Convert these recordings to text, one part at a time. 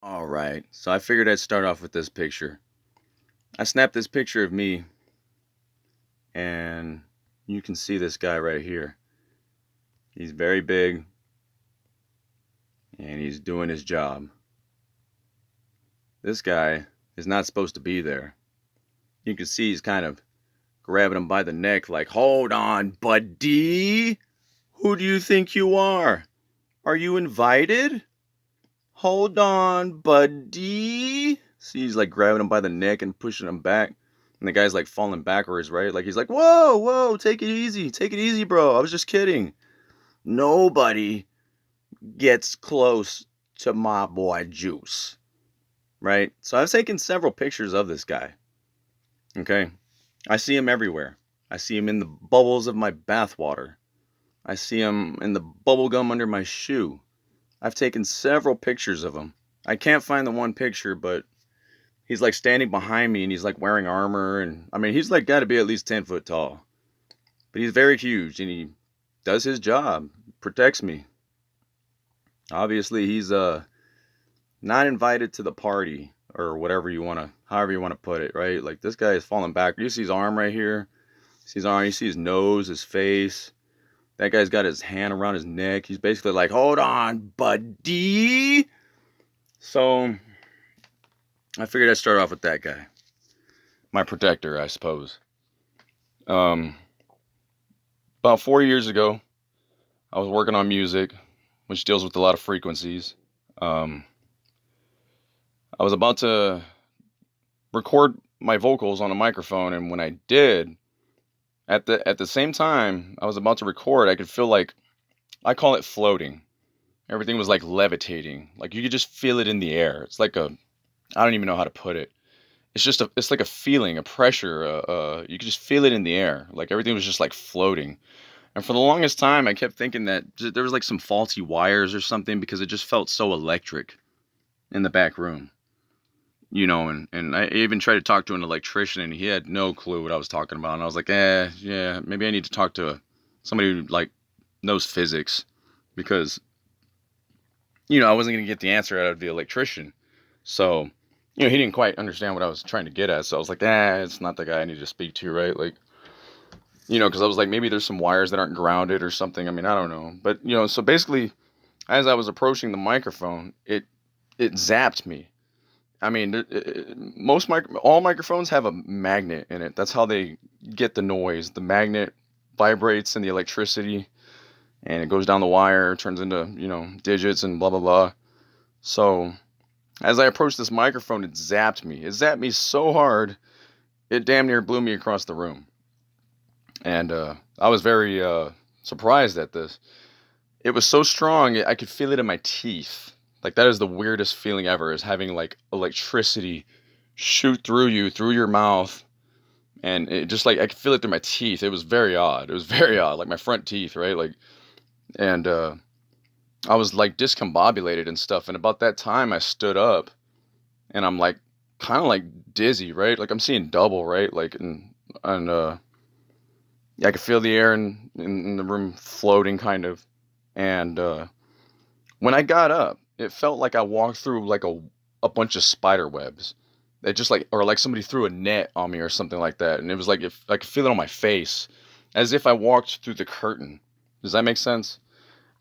All right, so I figured I'd start off with this picture. I snapped this picture of me, and you can see this guy right here. He's very big, and he's doing his job. This guy is not supposed to be there. You can see he's kind of grabbing him by the neck, like, hold on, buddy. Who do you think you are? Are you invited? Hold on, buddy. See, he's like grabbing him by the neck and pushing him back. And the guy's like falling backwards, right? Like he's like, whoa, whoa, take it easy. Take it easy, bro. I was just kidding. Nobody gets close to my boy Juice, right? So I've taken several pictures of this guy. Okay. I see him everywhere. I see him in the bubbles of my bathwater. I see him in the bubble gum under my shoe. I've taken several pictures of him. I can't find the one picture, but he's like standing behind me and he's like wearing armor. And I mean, he's like got to be at least 10 foot tall. But he's very huge and he does his job, protects me. Obviously, he's not invited to the party or whatever you want to, however you want to put it, right? Like this guy is falling back. You see his arm right here. You see his arm, you see his nose, his face. That guy's got his hand around his neck. He's basically like, hold on, buddy. So I figured I'd start off with that guy. My protector, I suppose. Um, about 4 years ago, I was working on music, which deals with a lot of frequencies. Um, I was about to record my vocals on a microphone, and when I did, at the same time I was about to record, I could feel like I call it floating. Everything was like levitating. Like you could just feel it in the air. It's like a I don't even know how to put it. It's like a feeling, a pressure. You could just feel it in the air. Like everything was just like floating. And for the longest time, I kept thinking that there was like some faulty wires or something because it just felt so electric in the back room. And I even tried to talk to an electrician and he had no clue what I was talking about. And I was like, yeah, maybe I need to talk to somebody who like knows physics because, I wasn't going to get the answer out of the electrician. So, he didn't quite understand what I was trying to get at. So I was like, it's not the guy I need to speak to, right? Like, because I was like, maybe there's some wires that aren't grounded or something. I mean, I don't know. But, so basically, as I was approaching the microphone, it zapped me. I mean, all microphones have a magnet in it. That's how they get the noise. The magnet vibrates in the electricity, and it goes down the wire, turns into digits and blah blah blah. So as I approached this microphone, it zapped me. It zapped me so hard, it damn near blew me across the room. And I was very surprised at this. It was so strong, I could feel it in my teeth. Like that is the weirdest feeling ever, is having like electricity shoot through you, through your mouth, and it just like I could feel it through my teeth. It was very odd. It was very odd, like my front teeth, right? Like, and I was like discombobulated and stuff. And about that time, I stood up, and I'm like kind of like dizzy, right? Like I'm seeing double, right? Like and yeah, I could feel the air in the room floating, kind of, and when I got up, it felt like I walked through like a bunch of spider webs. They just like, or like somebody threw a net on me or something like that. And it was like, if I could feel it on my face as if I walked through the curtain. Does that make sense?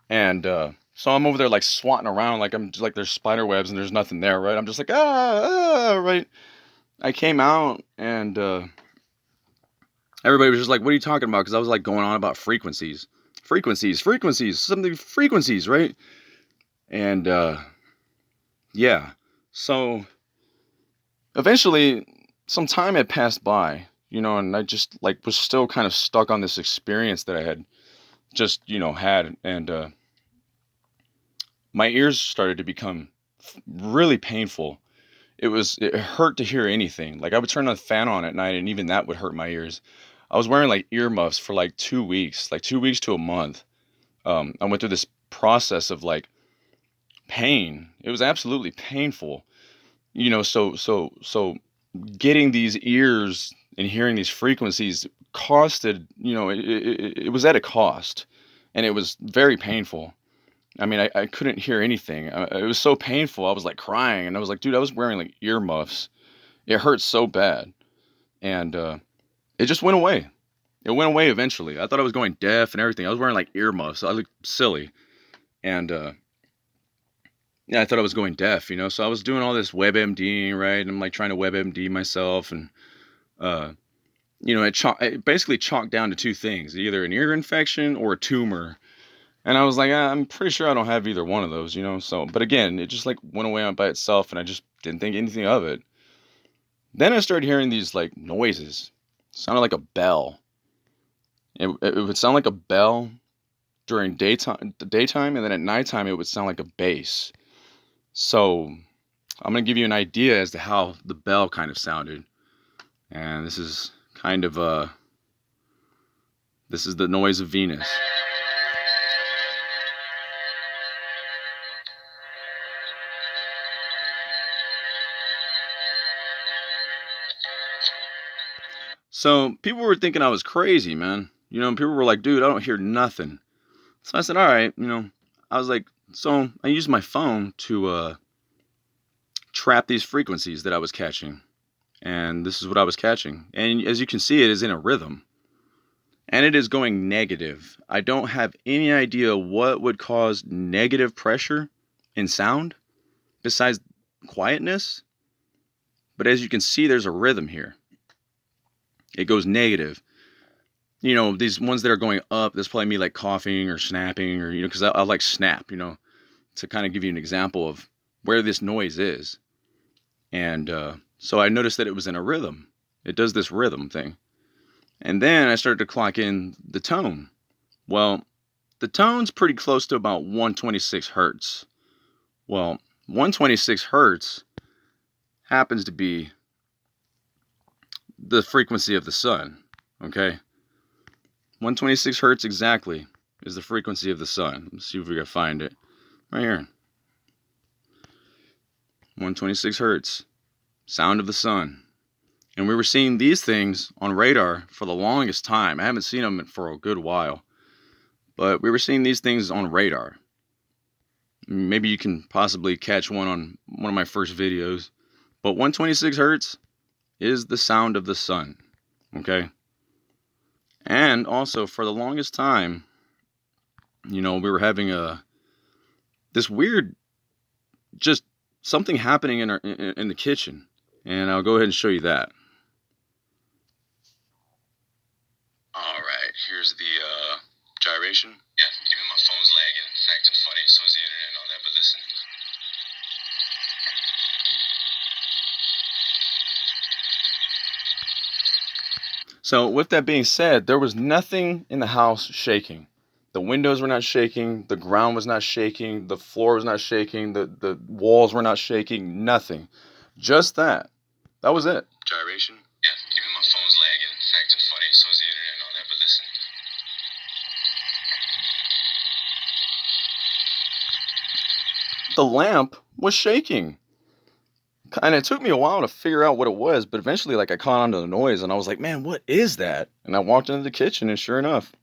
And so I'm over there like swatting around like I'm just like there's spider webs and there's nothing there, right? I'm just like, right. I came out and everybody was just like, what are you talking about? Because I was like going on about frequencies, right? And yeah. So eventually some time had passed by, and I just like was still kind of stuck on this experience that I had just, had. And my ears started to become really painful. It hurt to hear anything. Like I would turn the fan on at night and even that would hurt my ears. I was wearing like earmuffs for like 2 weeks, like 2 weeks to a month. I went through this process of like pain. It was absolutely painful. So getting these ears and hearing these frequencies costed, it was at a cost, and it was very painful. I mean, I couldn't hear anything. It was so painful. I was like crying, and I was like, dude, I was wearing like earmuffs. It hurt so bad, and it just went away. It went away eventually. I thought I was going deaf and everything. I was wearing like earmuffs. I looked silly, and yeah, I thought I was going deaf. So I was doing all this WebMDing, right? And I'm like trying to WebMD myself, and uh, it basically chalked down to two things: either an ear infection or a tumor. And I was like, I'm pretty sure I don't have either one of those. So, but again, it just like went away on by itself, and I just didn't think anything of it. Then I started hearing these like noises. It sounded like a bell. It would sound like a bell during daytime, and then at nighttime it would sound like a bass. So I'm gonna give you an idea as to how the bell kind of sounded, and this is kind of this is the noise of Venus. So people were thinking I was crazy, man. People were like, dude, I don't hear nothing. So I said, all right, I was like, so I used my phone to trap these frequencies that I was catching. And this is what I was catching. And as you can see, it is in a rhythm. And it is going negative. I don't have any idea what would cause negative pressure in sound besides quietness. But as you can see, there's a rhythm here. It goes negative. These ones that are going up, that's probably me like coughing or snapping, or, because I like snap, to kind of give you an example of where this noise is. And so I noticed that it was in a rhythm. It does this rhythm thing. And then I started to clock in the tone. Well, the tone's pretty close to about 126 hertz. Well, 126 hertz happens to be the frequency of the sun, okay? 126 hertz exactly is the frequency of the sun. Let's see if we can find it. Right here. 126 hertz. Sound of the sun. And we were seeing these things on radar for the longest time. I haven't seen them for a good while. But we were seeing these things on radar. Maybe you can possibly catch one on one of my first videos. But 126 hertz is the sound of the sun. Okay? And also, for the longest time, we were having this weird, just something happening in the kitchen. And I'll go ahead and show you that. All right, here's the gyration. Yeah, even my phone's lagging, acting funny, so is the internet and all that, but listen. So with that being said, there was nothing in the house shaking. The windows were not shaking, the ground was not shaking, the floor was not shaking, the walls were not shaking, nothing. Just that. That was it. Gyration? Yeah, even my phone's lagging, acting funny, so is the internet and all that, but listen. The lamp was shaking. And it took me a while to figure out what it was, but eventually, like, I caught on to the noise, and I was like, man, what is that? And I walked into the kitchen, and sure enough.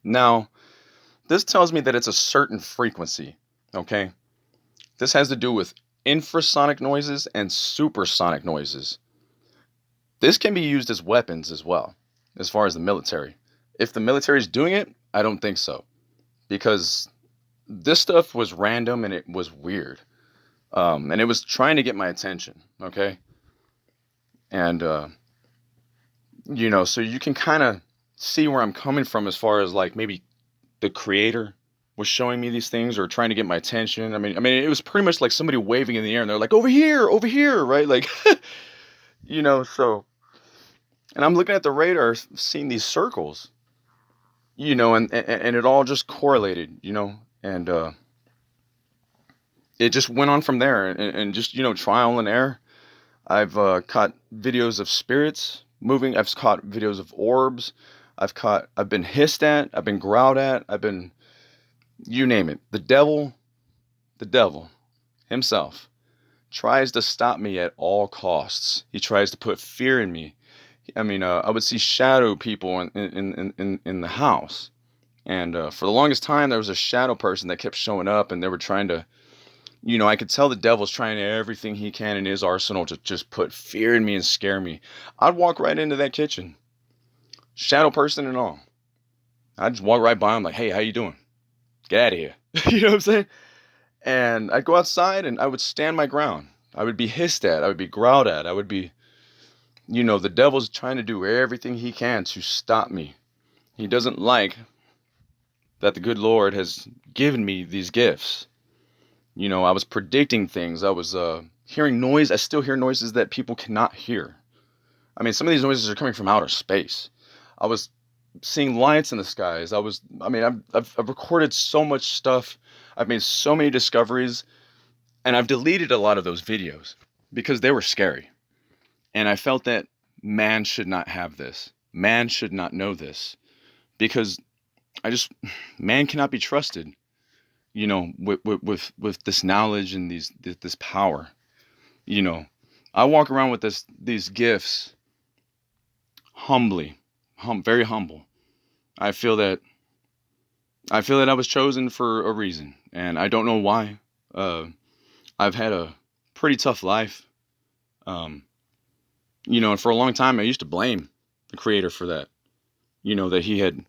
Now, this tells me that it's a certain frequency, okay? This has to do with infrasonic noises and supersonic noises. This can be used as weapons as well, as far as the military. If the military is doing it, I don't think so. Because this stuff was random and it was weird. And it was trying to get my attention, okay? And, so you can kind of see where I'm coming from as far as, like, maybe the creator was showing me these things or trying to get my attention. I mean, it was pretty much like somebody waving in the air, and they're like, over here, right? Like, so... And I'm looking at the radar, seeing these circles, and it all just correlated, and it just went on from there, and just, trial and error. I've caught videos of spirits moving. I've caught videos of orbs. I've been hissed at. I've been growled at. You name it. The devil himself tries to stop me at all costs. He tries to put fear in me. I would see shadow people in the house, And for the longest time, there was a shadow person that kept showing up, and they were trying to, I could tell the devil's trying everything he can in his arsenal to just put fear in me and scare me. I'd walk right into that kitchen, shadow person and all. I'd just walk right by him like, hey, how you doing? Get out of here. You know what I'm saying? And I'd go outside and I would stand my ground. I would be hissed at. I would be growled at. I would be, the devil's trying to do everything he can to stop me. He doesn't like that the good Lord has given me these gifts. I was predicting things. I was hearing noise. I still hear noises that people cannot hear. I mean, some of these noises are coming from outer space. I was seeing lights in the skies. I've recorded so much stuff. I've made so many discoveries, and I've deleted a lot of those videos because they were scary. And I felt that man should not have this. Man should not know this because man cannot be trusted, with this knowledge and this power. I walk around with these gifts humbly, very humble. I feel that I was chosen for a reason, and I don't know why. I've had a pretty tough life. And for a long time I used to blame the creator for that. That he had,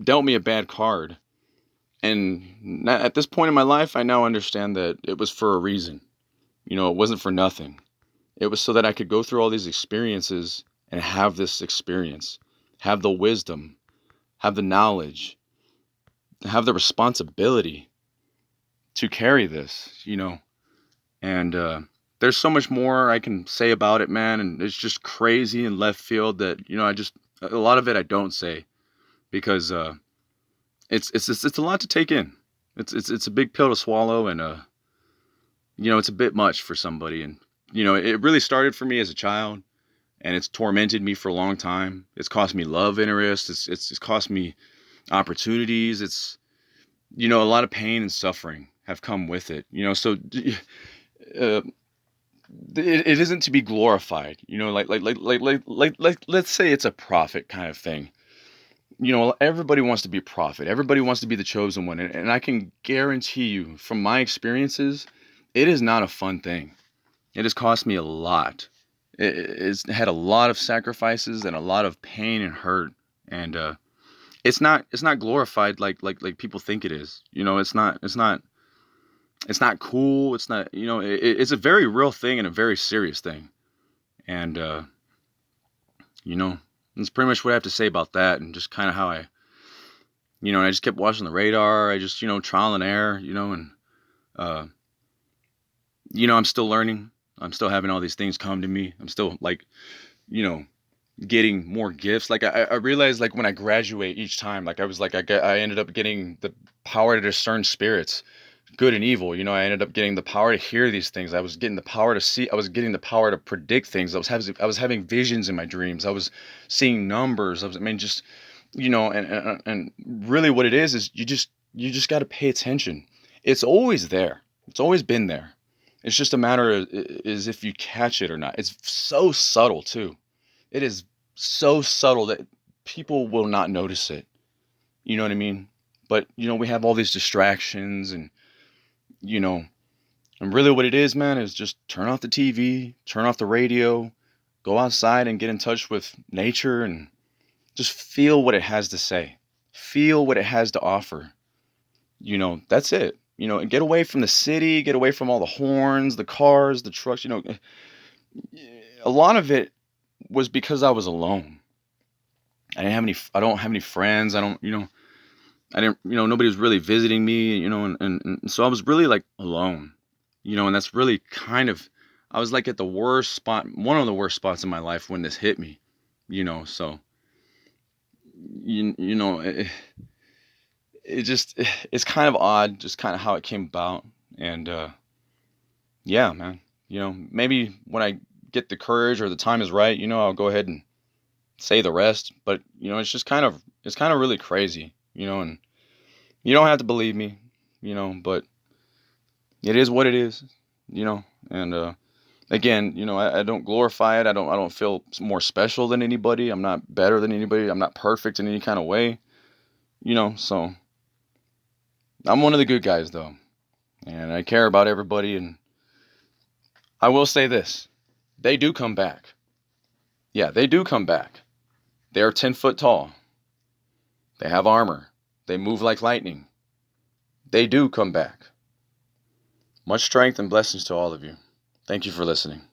dealt me a bad card. And at this point in my life, I now understand that it was for a reason. It wasn't for nothing. It was so that I could go through all these experiences and have this experience, have the wisdom, have the knowledge, have the responsibility to carry this, And there's so much more I can say about it, man. And it's just crazy and left field that, a lot of it I don't say because it's a lot to take in. It's a big pill to swallow, and it's a bit much for somebody. And it really started for me as a child, and it's tormented me for a long time. It's cost me love interest. It's cost me opportunities. It's a lot of pain and suffering have come with it. So it isn't to be glorified. Like let's say it's a prophet kind of thing. Everybody wants to be a prophet. Everybody wants to be the chosen one. And I can guarantee you from my experiences, it is not a fun thing. It has cost me a lot. It's had a lot of sacrifices and a lot of pain and hurt. And it's not glorified like people think it is. It's not cool. It's not, it's a very real thing and a very serious thing. And that's pretty much what I have to say about that, and just kind of how and I just kept watching the radar. I just, trial and error, and, I'm still learning. I'm still having all these things come to me. I'm still getting more gifts. Like I realized like when I graduate each time, like I was like, I ended up getting the power to discern spirits, good and evil. I ended up getting the power to hear these things. I was getting the power to see. I was getting the power to predict things. I was having visions in my dreams. I was seeing numbers. Just, and really what it is you just got to pay attention. It's always there. It's always been there. It's just a matter of is if you catch it or not. It's so subtle too. It is so subtle that people will not notice it. You know what I mean? But, we have all these distractions and, you know, and really what it is, man, is just turn off the TV, turn off the radio, go outside and get in touch with nature and just feel what it has to say. Feel what it has to offer. That's it. And get away from the city, get away from all the horns, the cars, the trucks. A lot of it was because I was alone. I don't have any friends. I didn't, nobody was really visiting me, and so I was really like alone, and that's really I was like at the worst spot, one of the worst spots in my life when this hit me, so, it's kind of odd, just kind of how it came about. And, yeah, man, maybe when I get the courage or the time is right, I'll go ahead and say the rest, but, it's kind of really crazy, and you don't have to believe me, but it is what it is, and Again, I don't glorify it. I don't feel more special than anybody. I'm not better than anybody. I'm not perfect in any kind of way. So I'm one of the good guys though. And I care about everybody, and I will say this. They do come back. Yeah, they do come back. They are 10 foot tall. They have armor. They move like lightning. They do come back. Much strength and blessings to all of you. Thank you for listening.